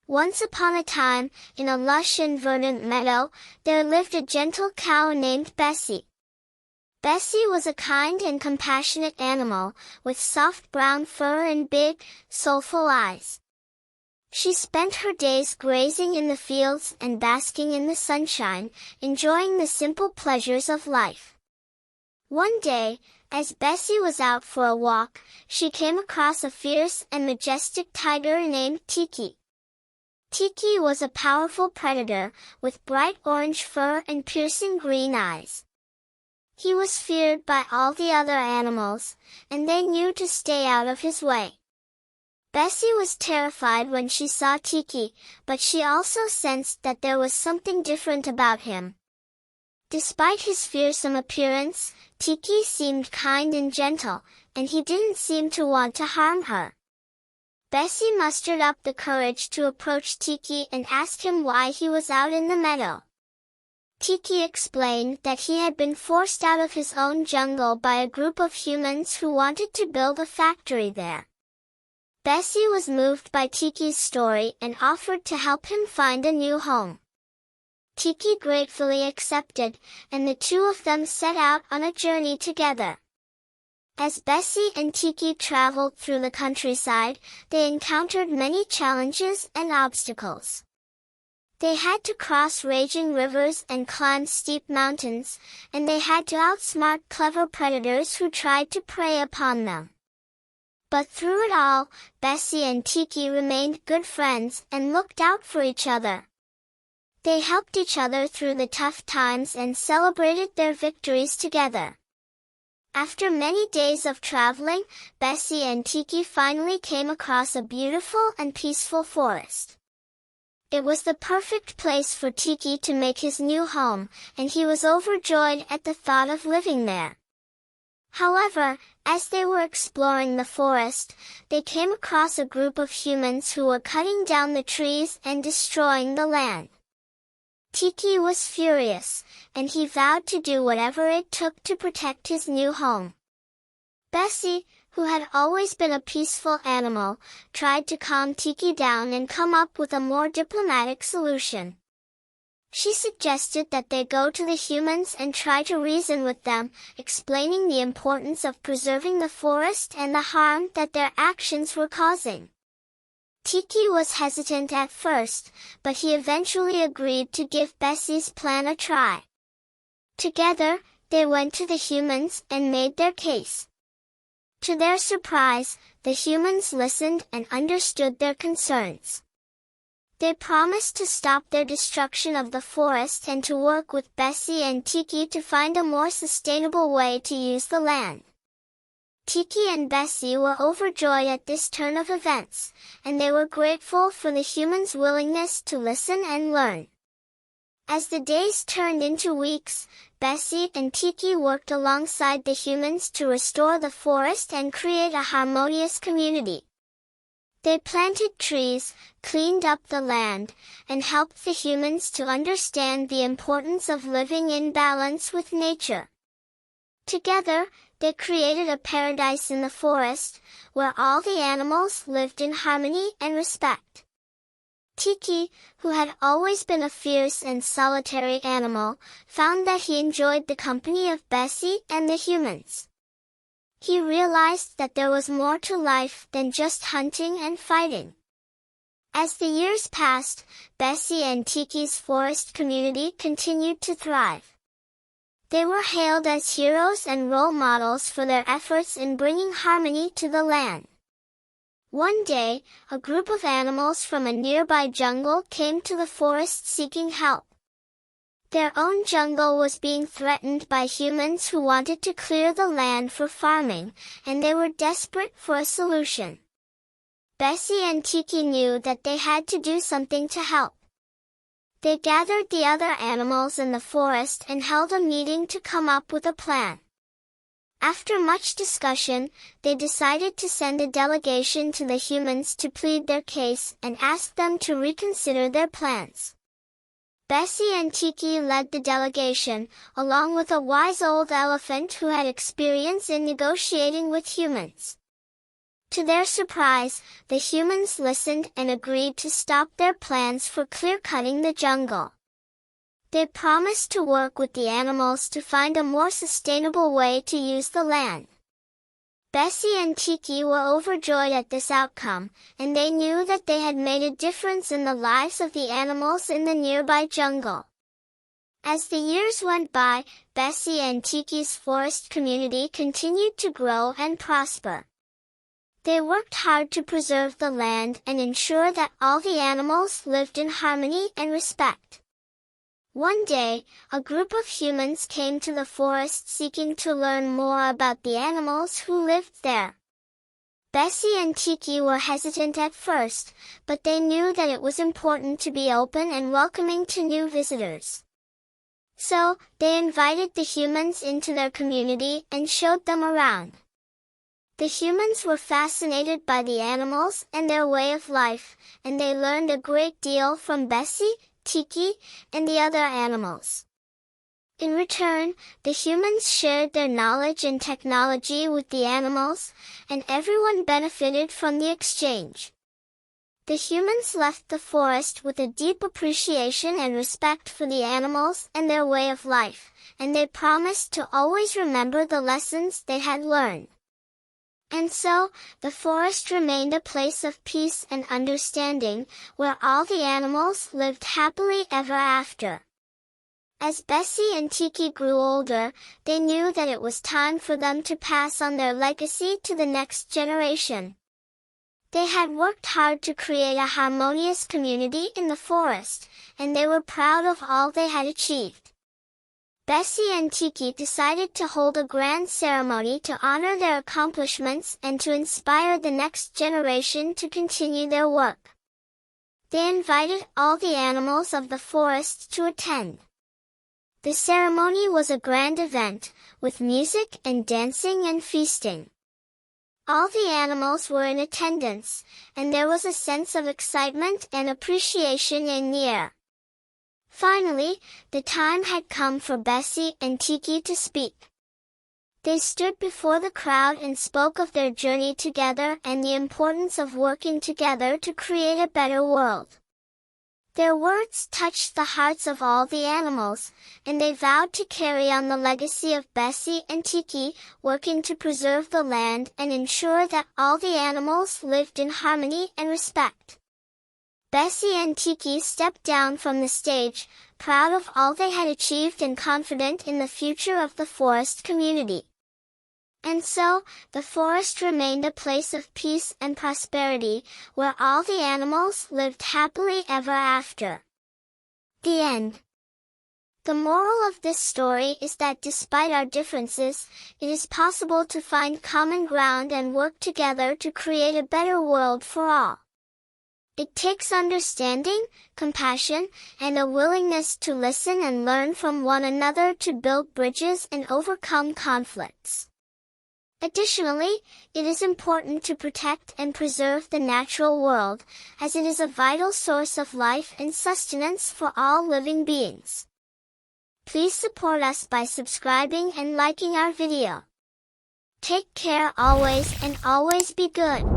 Once upon a time, in a lush and verdant meadow, there lived a gentle cow named Bessie. Bessie was a kind and compassionate animal, with soft brown fur and big, soulful eyes. She spent her days grazing in the fields and basking in the sunshine, enjoying the simple pleasures of life. One day, as Bessie was out for a walk, she came across a fierce and majestic tiger named Tiki. Tiki was a powerful predator, with bright orange fur and piercing green eyes. He was feared by all the other animals, and they knew to stay out of his way. Bessie was terrified when she saw Tiki, but she also sensed that there was something different about him. Despite his fearsome appearance, Tiki seemed kind and gentle, and he didn't seem to want to harm her. Bessie mustered up the courage to approach Tiki and ask him why he was out in the meadow. Tiki explained that he had been forced out of his own jungle by a group of humans who wanted to build a factory there. Bessie was moved by Tiki's story and offered to help him find a new home. Tiki gratefully accepted, and the two of them set out on a journey together. As Bessie and Tiki traveled through the countryside, they encountered many challenges and obstacles. They had to cross raging rivers and climb steep mountains, and they had to outsmart clever predators who tried to prey upon them. But through it all, Bessie and Tiki remained good friends and looked out for each other. They helped each other through the tough times and celebrated their victories together. After many days of traveling, Bessie and Tiki finally came across a beautiful and peaceful forest. It was the perfect place for Tiki to make his new home, and he was overjoyed at the thought of living there. However, as they were exploring the forest, they came across a group of humans who were cutting down the trees and destroying the land. Tiki was furious, and he vowed to do whatever it took to protect his new home. Bessie, who had always been a peaceful animal, tried to calm Tiki down and come up with a more diplomatic solution. She suggested that they go to the humans and try to reason with them, explaining the importance of preserving the forest and the harm that their actions were causing. Tiki was hesitant at first, but he eventually agreed to give Bessie's plan a try. Together, they went to the humans and made their case. To their surprise, the humans listened and understood their concerns. They promised to stop their destruction of the forest and to work with Bessie and Tiki to find a more sustainable way to use the land. Tiki and Bessie were overjoyed at this turn of events, and they were grateful for the humans' willingness to listen and learn. As the days turned into weeks, Bessie and Tiki worked alongside the humans to restore the forest and create a harmonious community. They planted trees, cleaned up the land, and helped the humans to understand the importance of living in balance with nature. Together, they created a paradise in the forest, where all the animals lived in harmony and respect. Tiki, who had always been a fierce and solitary animal, found that he enjoyed the company of Bessie and the humans. He realized that there was more to life than just hunting and fighting. As the years passed, Bessie and Tiki's forest community continued to thrive. They were hailed as heroes and role models for their efforts in bringing harmony to the land. One day, a group of animals from a nearby jungle came to the forest seeking help. Their own jungle was being threatened by humans who wanted to clear the land for farming, and they were desperate for a solution. Bessie and Tiki knew that they had to do something to help. They gathered the other animals in the forest and held a meeting to come up with a plan. After much discussion, they decided to send a delegation to the humans to plead their case and ask them to reconsider their plans. Bessie and Tiki led the delegation, along with a wise old elephant who had experience in negotiating with humans. To their surprise, the humans listened and agreed to stop their plans for clear-cutting the jungle. They promised to work with the animals to find a more sustainable way to use the land. Bessie and Tiki were overjoyed at this outcome, and they knew that they had made a difference in the lives of the animals in the nearby jungle. As the years went by, Bessie and Tiki's forest community continued to grow and prosper. They worked hard to preserve the land and ensure that all the animals lived in harmony and respect. One day, a group of humans came to the forest seeking to learn more about the animals who lived there. Bessie and Tiki were hesitant at first, but they knew that it was important to be open and welcoming to new visitors. So, they invited the humans into their community and showed them around. The humans were fascinated by the animals and their way of life, and they learned a great deal from Bessie, Tiki, and the other animals. In return, the humans shared their knowledge and technology with the animals, and everyone benefited from the exchange. The humans left the forest with a deep appreciation and respect for the animals and their way of life, and they promised to always remember the lessons they had learned. And so, the forest remained a place of peace and understanding, where all the animals lived happily ever after. As Bessie and Tiki grew older, they knew that it was time for them to pass on their legacy to the next generation. They had worked hard to create a harmonious community in the forest, and they were proud of all they had achieved. Bessie and Tiki decided to hold a grand ceremony to honor their accomplishments and to inspire the next generation to continue their work. They invited all the animals of the forest to attend. The ceremony was a grand event, with music and dancing and feasting. All the animals were in attendance, and there was a sense of excitement and appreciation in the air. Finally, the time had come for Bessie and Tiki to speak. They stood before the crowd and spoke of their journey together and the importance of working together to create a better world. Their words touched the hearts of all the animals, and they vowed to carry on the legacy of Bessie and Tiki, working to preserve the land and ensure that all the animals lived in harmony and respect. Bessie and Tiki stepped down from the stage, proud of all they had achieved and confident in the future of the forest community. And so, the forest remained a place of peace and prosperity, where all the animals lived happily ever after. The end. The moral of this story is that despite our differences, it is possible to find common ground and work together to create a better world for all. It takes understanding, compassion, and a willingness to listen and learn from one another to build bridges and overcome conflicts. Additionally, it is important to protect and preserve the natural world, as it is a vital source of life and sustenance for all living beings. Please support us by subscribing and liking our video. Take care always and always be good.